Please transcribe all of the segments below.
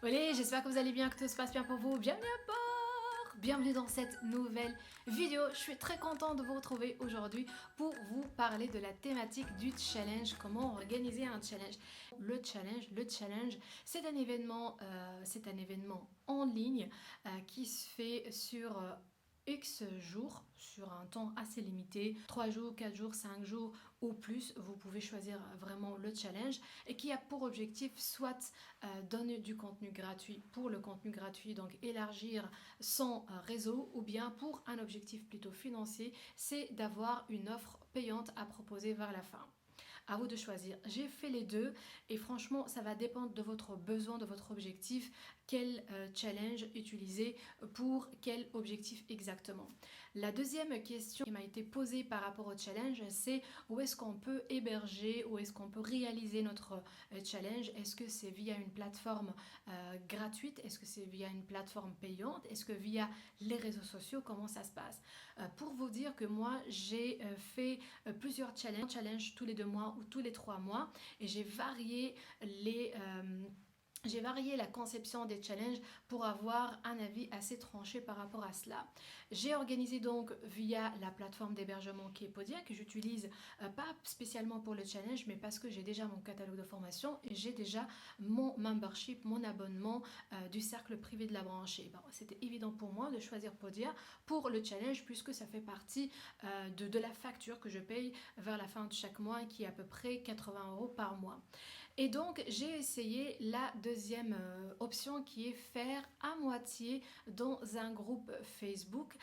Olé, j'espère que vous allez bien, que tout se passe bien pour vous. Bienvenue à bord! Bienvenue dans cette nouvelle vidéo. Je suis très contente de vous retrouver aujourd'hui pour vous parler de la thématique du challenge, comment organiser un challenge. Le challenge, c'est un événement en ligne qui se fait sur X jours, sur un temps assez limité, 3 jours, 4 jours, 5 jours ou plus, vous pouvez choisir vraiment le challenge et qui a pour objectif soit donner du contenu gratuit pour le contenu gratuit, donc élargir son réseau, ou bien pour un objectif plutôt financier, c'est d'avoir une offre payante à proposer vers la fin. À vous de choisir. J'ai fait les deux et franchement, ça va dépendre de votre besoin, de votre objectif, quel challenge utiliser pour quel objectif exactement. La deuxième question qui m'a été posée par rapport au challenge, c'est où est-ce qu'on peut héberger, où est-ce qu'on peut réaliser notre challenge. Est-ce que c'est via une plateforme gratuite? Est-ce que c'est via une plateforme payante? Est-ce que via les réseaux sociaux? Comment ça se passe? Pour vous dire que moi, j'ai fait plusieurs challenges tous les 2 mois ou tous les 3 mois et j'ai varié la conception des challenges pour avoir un avis assez tranché par rapport à cela. J'ai organisé donc via la plateforme d'hébergement qui est Podia, que j'utilise pas spécialement pour le challenge, mais parce que j'ai déjà mon catalogue de formation et j'ai déjà mon membership, mon abonnement du cercle privé de la branchée. Bon, c'était évident pour moi de choisir Podia pour le challenge puisque ça fait partie de la facture que je paye vers la fin de chaque mois qui est à peu près 80 € par mois. Et donc j'ai essayé la deuxième option qui est faire à moitié dans un groupe Facebook.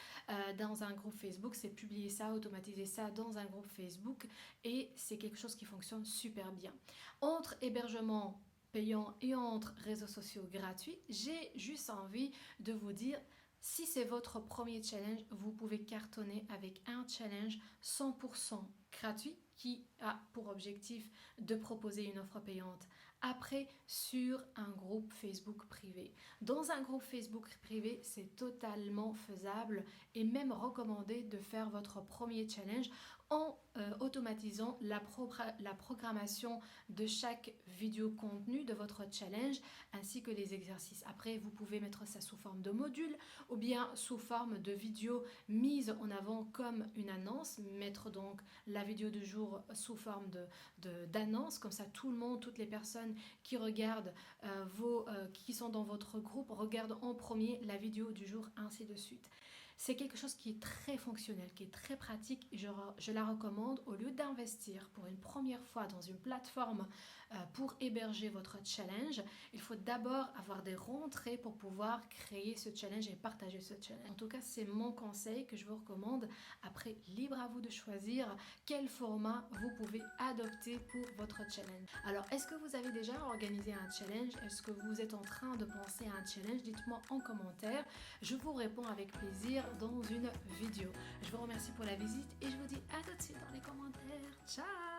C'est publier ça, automatiser ça dans un groupe Facebook et c'est quelque chose qui fonctionne super bien. Entre hébergement payant et entre réseaux sociaux gratuits, j'ai juste envie de vous dire, si c'est votre premier challenge, vous pouvez cartonner avec un challenge 100% gratuit qui a pour objectif de proposer une offre payante. Après, sur un groupe Facebook privé. Dans un groupe Facebook privé, c'est totalement faisable et même recommandé de faire votre premier challenge en automatisant la programmation de chaque vidéo contenu de votre challenge ainsi que les exercices. Après, vous pouvez mettre ça sous forme de module ou bien sous forme de vidéo mise en avant comme une annonce, mettre donc la vidéo du jour sous forme d'annonce, comme ça tout le monde, toutes les personnes qui regardent qui sont dans votre groupe regardent en premier la vidéo du jour, ainsi de suite. C'est quelque chose qui est très fonctionnel, qui est très pratique et je la recommande. Au lieu d'investir pour une première fois dans une plateforme pour héberger votre challenge, il faut d'abord avoir des rentrées pour pouvoir créer ce challenge et partager ce challenge. En tout cas, c'est mon conseil que je vous recommande. Après, libre à vous de choisir quel format vous pouvez adopter pour votre challenge. Alors, est-ce que vous avez déjà organisé un challenge? Est-ce que vous êtes en train de penser à un challenge? Dites-moi en commentaire. Je vous réponds avec plaisir dans une vidéo. Je vous remercie pour la visite et je vous dis à tout de suite dans les commentaires. Ciao!